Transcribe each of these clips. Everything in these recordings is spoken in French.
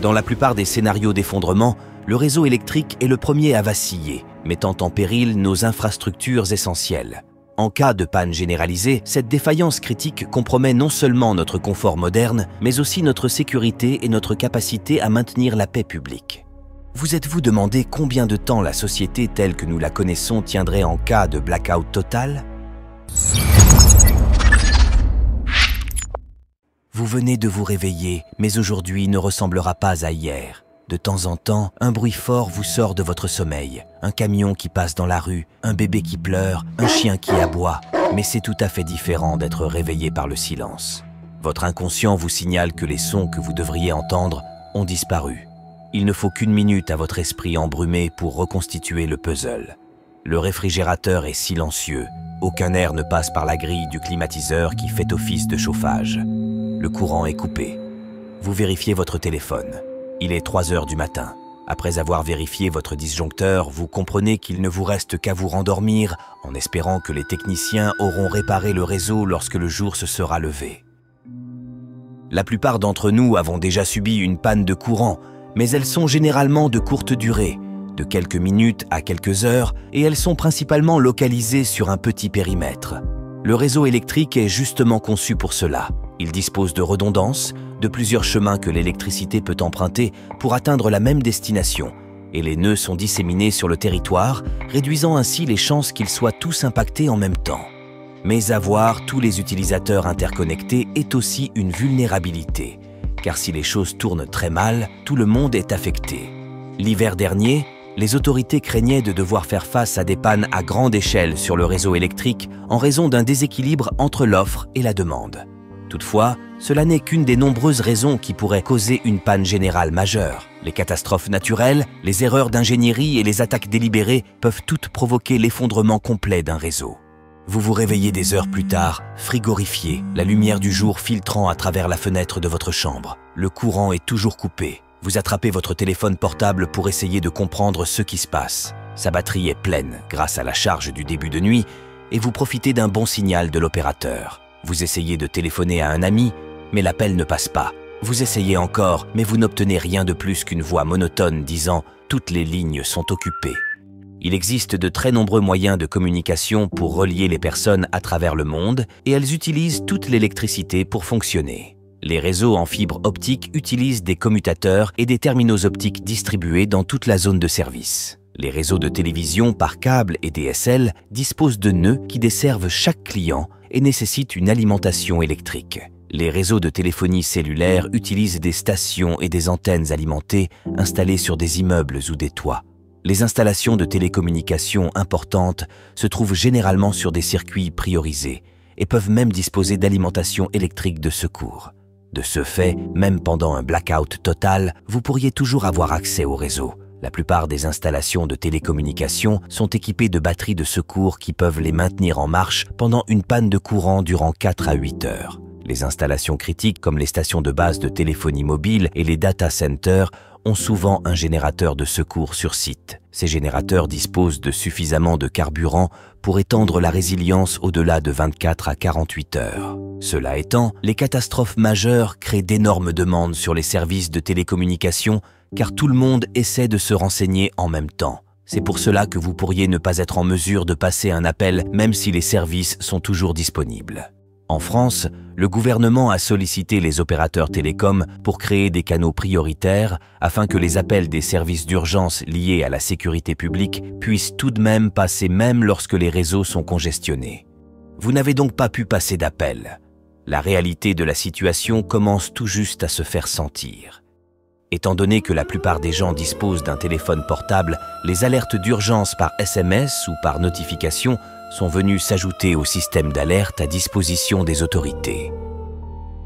Dans la plupart des scénarios d'effondrement, le réseau électrique est le premier à vaciller, mettant en péril nos infrastructures essentielles. En cas de panne généralisée, cette défaillance critique compromet non seulement notre confort moderne, mais aussi notre sécurité et notre capacité à maintenir la paix publique. Vous êtes-vous demandé combien de temps la société telle que nous la connaissons tiendrait en cas de blackout total? Vous venez de vous réveiller, mais aujourd'hui ne ressemblera pas à hier. De temps en temps, un bruit fort vous sort de votre sommeil. Un camion qui passe dans la rue, un bébé qui pleure, un chien qui aboie. Mais c'est tout à fait différent d'être réveillé par le silence. Votre inconscient vous signale que les sons que vous devriez entendre ont disparu. Il ne faut qu'une minute à votre esprit embrumé pour reconstituer le puzzle. Le réfrigérateur est silencieux. Aucun air ne passe par la grille du climatiseur qui fait office de chauffage. Le courant est coupé. Vous vérifiez votre téléphone. Il est 3 heures du matin. Après avoir vérifié votre disjoncteur, vous comprenez qu'il ne vous reste qu'à vous rendormir en espérant que les techniciens auront réparé le réseau lorsque le jour se sera levé. La plupart d'entre nous avons déjà subi une panne de courant, mais elles sont généralement de courte durée, de quelques minutes à quelques heures, et elles sont principalement localisées sur un petit périmètre. Le réseau électrique est justement conçu pour cela. Il dispose de redondance, de plusieurs chemins que l'électricité peut emprunter pour atteindre la même destination, et les nœuds sont disséminés sur le territoire, réduisant ainsi les chances qu'ils soient tous impactés en même temps. Mais avoir tous les utilisateurs interconnectés est aussi une vulnérabilité, car si les choses tournent très mal, tout le monde est affecté. L'hiver dernier, les autorités craignaient de devoir faire face à des pannes à grande échelle sur le réseau électrique en raison d'un déséquilibre entre l'offre et la demande. Toutefois, cela n'est qu'une des nombreuses raisons qui pourraient causer une panne générale majeure. Les catastrophes naturelles, les erreurs d'ingénierie et les attaques délibérées peuvent toutes provoquer l'effondrement complet d'un réseau. Vous vous réveillez des heures plus tard, frigorifié, la lumière du jour filtrant à travers la fenêtre de votre chambre. Le courant est toujours coupé. Vous attrapez votre téléphone portable pour essayer de comprendre ce qui se passe. Sa batterie est pleine grâce à la charge du début de nuit et vous profitez d'un bon signal de l'opérateur. Vous essayez de téléphoner à un ami, mais l'appel ne passe pas. Vous essayez encore, mais vous n'obtenez rien de plus qu'une voix monotone disant « Toutes les lignes sont occupées ». Il existe de très nombreux moyens de communication pour relier les personnes à travers le monde et elles utilisent toute l'électricité pour fonctionner. Les réseaux en fibre optique utilisent des commutateurs et des terminaux optiques distribués dans toute la zone de service. Les réseaux de télévision par câble et DSL disposent de nœuds qui desservent chaque client et nécessitent une alimentation électrique. Les réseaux de téléphonie cellulaire utilisent des stations et des antennes alimentées installées sur des immeubles ou des toits. Les installations de télécommunications importantes se trouvent généralement sur des circuits priorisés et peuvent même disposer d'alimentation électrique de secours. De ce fait, même pendant un blackout total, vous pourriez toujours avoir accès au réseau. La plupart des installations de télécommunications sont équipées de batteries de secours qui peuvent les maintenir en marche pendant une panne de courant durant 4 à 8 heures. Les installations critiques comme les stations de base de téléphonie mobile et les data centers ont souvent un générateur de secours sur site. Ces générateurs disposent de suffisamment de carburant pour étendre la résilience au-delà de 24 à 48 heures. Cela étant, les catastrophes majeures créent d'énormes demandes sur les services de télécommunications car tout le monde essaie de se renseigner en même temps. C'est pour cela que vous pourriez ne pas être en mesure de passer un appel même si les services sont toujours disponibles. En France, le gouvernement a sollicité les opérateurs télécoms pour créer des canaux prioritaires afin que les appels des services d'urgence liés à la sécurité publique puissent tout de même passer même lorsque les réseaux sont congestionnés. Vous n'avez donc pas pu passer d'appel. La réalité de la situation commence tout juste à se faire sentir. Étant donné que la plupart des gens disposent d'un téléphone portable, les alertes d'urgence par SMS ou par notification sont venues s'ajouter au système d'alerte à disposition des autorités.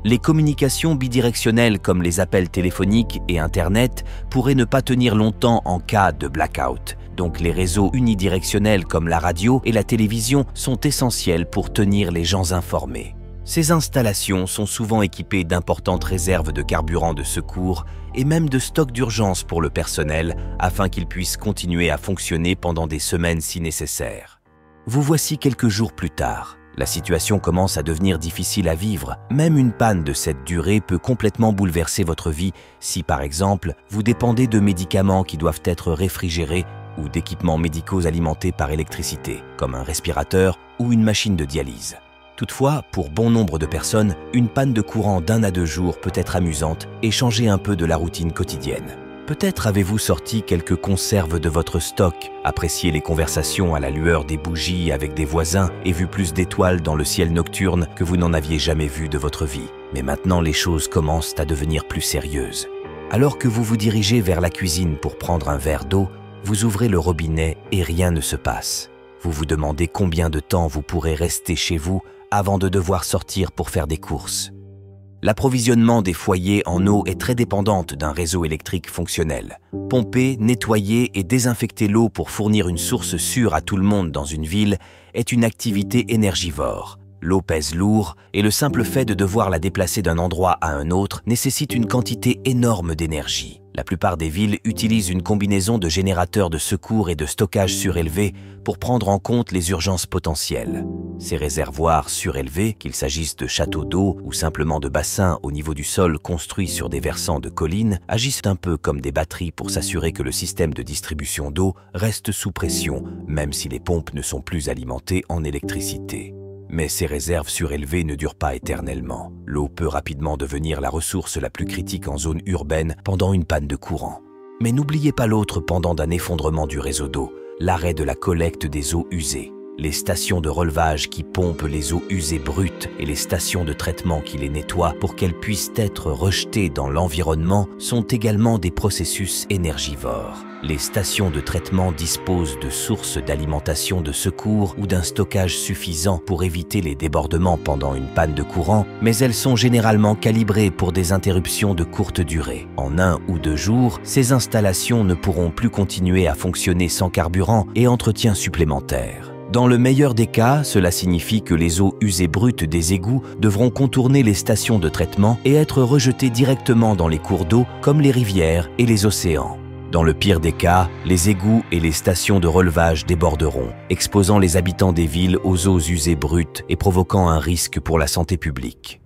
Les communications bidirectionnelles comme les appels téléphoniques et Internet pourraient ne pas tenir longtemps en cas de blackout. Donc les réseaux unidirectionnels comme la radio et la télévision sont essentiels pour tenir les gens informés. Ces installations sont souvent équipées d'importantes réserves de carburant de secours et même de stocks d'urgence pour le personnel afin qu'ils puissent continuer à fonctionner pendant des semaines si nécessaire. Vous voici quelques jours plus tard. La situation commence à devenir difficile à vivre. Même une panne de cette durée peut complètement bouleverser votre vie si, par exemple, vous dépendez de médicaments qui doivent être réfrigérés ou d'équipements médicaux alimentés par électricité, comme un respirateur ou une machine de dialyse. Toutefois, pour bon nombre de personnes, une panne de courant d'1 à 2 jours peut être amusante et changer un peu de la routine quotidienne. Peut-être avez-vous sorti quelques conserves de votre stock, apprécié les conversations à la lueur des bougies avec des voisins et vu plus d'étoiles dans le ciel nocturne que vous n'en aviez jamais vu de votre vie. Mais maintenant, les choses commencent à devenir plus sérieuses. Alors que vous vous dirigez vers la cuisine pour prendre un verre d'eau, vous ouvrez le robinet et rien ne se passe. Vous vous demandez combien de temps vous pourrez rester chez vous avant de devoir sortir pour faire des courses. L'approvisionnement des foyers en eau est très dépendante d'un réseau électrique fonctionnel. Pomper, nettoyer et désinfecter l'eau pour fournir une source sûre à tout le monde dans une ville est une activité énergivore. L'eau pèse lourd et le simple fait de devoir la déplacer d'un endroit à un autre nécessite une quantité énorme d'énergie. La plupart des villes utilisent une combinaison de générateurs de secours et de stockage surélevé pour prendre en compte les urgences potentielles. Ces réservoirs surélevés, qu'il s'agisse de châteaux d'eau ou simplement de bassins au niveau du sol construits sur des versants de collines, agissent un peu comme des batteries pour s'assurer que le système de distribution d'eau reste sous pression, même si les pompes ne sont plus alimentées en électricité. Mais ces réserves surélevées ne durent pas éternellement. L'eau peut rapidement devenir la ressource la plus critique en zone urbaine pendant une panne de courant. Mais n'oubliez pas l'autre pendant d'un effondrement du réseau d'eau, l'arrêt de la collecte des eaux usées. Les stations de relevage qui pompent les eaux usées brutes et les stations de traitement qui les nettoient pour qu'elles puissent être rejetées dans l'environnement sont également des processus énergivores. Les stations de traitement disposent de sources d'alimentation de secours ou d'un stockage suffisant pour éviter les débordements pendant une panne de courant, mais elles sont généralement calibrées pour des interruptions de courte durée. En 1 ou 2 jours, ces installations ne pourront plus continuer à fonctionner sans carburant et entretien supplémentaire. Dans le meilleur des cas, cela signifie que les eaux usées brutes des égouts devront contourner les stations de traitement et être rejetées directement dans les cours d'eau comme les rivières et les océans. Dans le pire des cas, les égouts et les stations de relevage déborderont, exposant les habitants des villes aux eaux usées brutes et provoquant un risque pour la santé publique.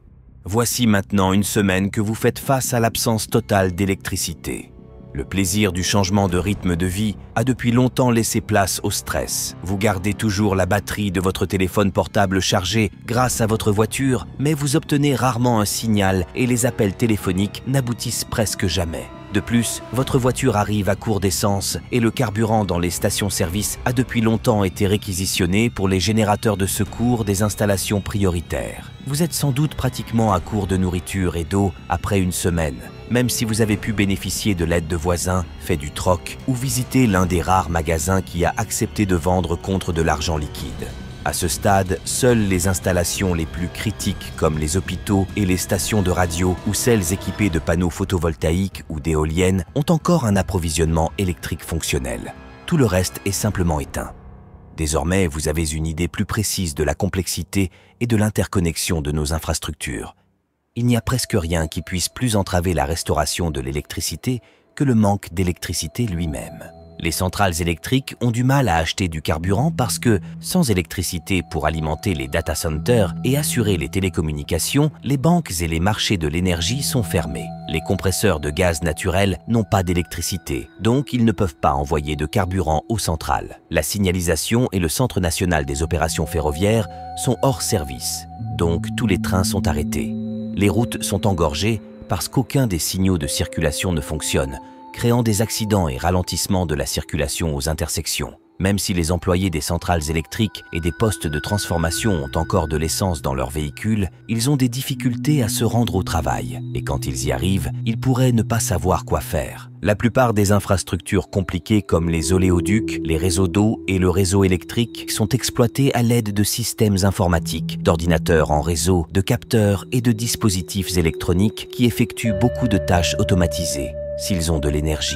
Voici maintenant une semaine que vous faites face à l'absence totale d'électricité. Le plaisir du changement de rythme de vie a depuis longtemps laissé place au stress. Vous gardez toujours la batterie de votre téléphone portable chargée grâce à votre voiture, mais vous obtenez rarement un signal et les appels téléphoniques n'aboutissent presque jamais. De plus, votre voiture arrive à court d'essence et le carburant dans les stations-service a depuis longtemps été réquisitionné pour les générateurs de secours des installations prioritaires. Vous êtes sans doute pratiquement à court de nourriture et d'eau après une semaine, même si vous avez pu bénéficier de l'aide de voisins, fait du troc ou visiter l'un des rares magasins qui a accepté de vendre contre de l'argent liquide. À ce stade, seules les installations les plus critiques comme les hôpitaux et les stations de radio ou celles équipées de panneaux photovoltaïques ou d'éoliennes ont encore un approvisionnement électrique fonctionnel. Tout le reste est simplement éteint. Désormais, vous avez une idée plus précise de la complexité et de l'interconnexion de nos infrastructures. Il n'y a presque rien qui puisse plus entraver la restauration de l'électricité que le manque d'électricité lui-même. Les centrales électriques ont du mal à acheter du carburant parce que, sans électricité pour alimenter les data centers et assurer les télécommunications, les banques et les marchés de l'énergie sont fermés. Les compresseurs de gaz naturel n'ont pas d'électricité, donc ils ne peuvent pas envoyer de carburant aux centrales. La signalisation et le Centre national des opérations ferroviaires sont hors service, donc tous les trains sont arrêtés. Les routes sont engorgées parce qu'aucun des signaux de circulation ne fonctionne, créant des accidents et ralentissements de la circulation aux intersections. Même si les employés des centrales électriques et des postes de transformation ont encore de l'essence dans leurs véhicules, ils ont des difficultés à se rendre au travail. Et quand ils y arrivent, ils pourraient ne pas savoir quoi faire. La plupart des infrastructures compliquées comme les oléoducs, les réseaux d'eau et le réseau électrique sont exploitées à l'aide de systèmes informatiques, d'ordinateurs en réseau, de capteurs et de dispositifs électroniques qui effectuent beaucoup de tâches automatisées, s'ils ont de l'énergie.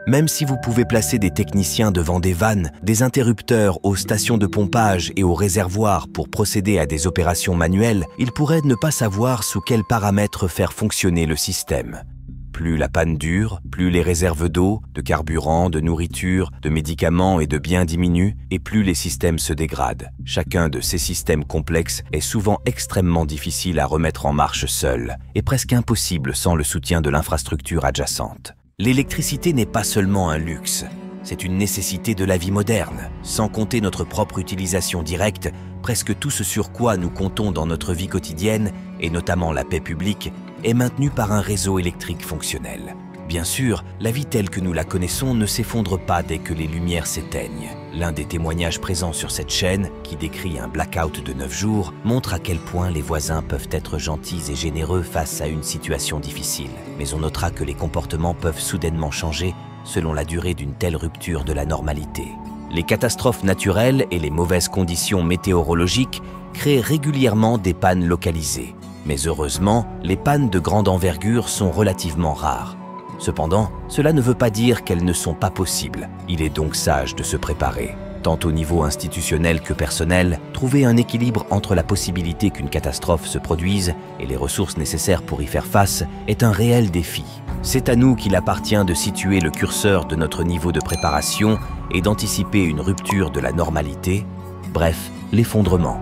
Même si vous pouvez placer des techniciens devant des vannes, des interrupteurs aux stations de pompage et aux réservoirs pour procéder à des opérations manuelles, ils pourraient ne pas savoir sous quels paramètres faire fonctionner le système. Plus la panne dure, plus les réserves d'eau, de carburant, de nourriture, de médicaments et de biens diminuent, et plus les systèmes se dégradent. Chacun de ces systèmes complexes est souvent extrêmement difficile à remettre en marche seul, et presque impossible sans le soutien de l'infrastructure adjacente. L'électricité n'est pas seulement un luxe, c'est une nécessité de la vie moderne. Sans compter notre propre utilisation directe, presque tout ce sur quoi nous comptons dans notre vie quotidienne, et notamment la paix publique, est maintenu par un réseau électrique fonctionnel. Bien sûr, la vie telle que nous la connaissons ne s'effondre pas dès que les lumières s'éteignent. L'un des témoignages présents sur cette chaîne, qui décrit un blackout de 9 jours, montre à quel point les voisins peuvent être gentils et généreux face à une situation difficile. Mais on notera que les comportements peuvent soudainement changer selon la durée d'une telle rupture de la normalité. Les catastrophes naturelles et les mauvaises conditions météorologiques créent régulièrement des pannes localisées. Mais heureusement, les pannes de grande envergure sont relativement rares. Cependant, cela ne veut pas dire qu'elles ne sont pas possibles. Il est donc sage de se préparer. Tant au niveau institutionnel que personnel, trouver un équilibre entre la possibilité qu'une catastrophe se produise et les ressources nécessaires pour y faire face est un réel défi. C'est à nous qu'il appartient de situer le curseur de notre niveau de préparation et d'anticiper une rupture de la normalité, bref, l'effondrement.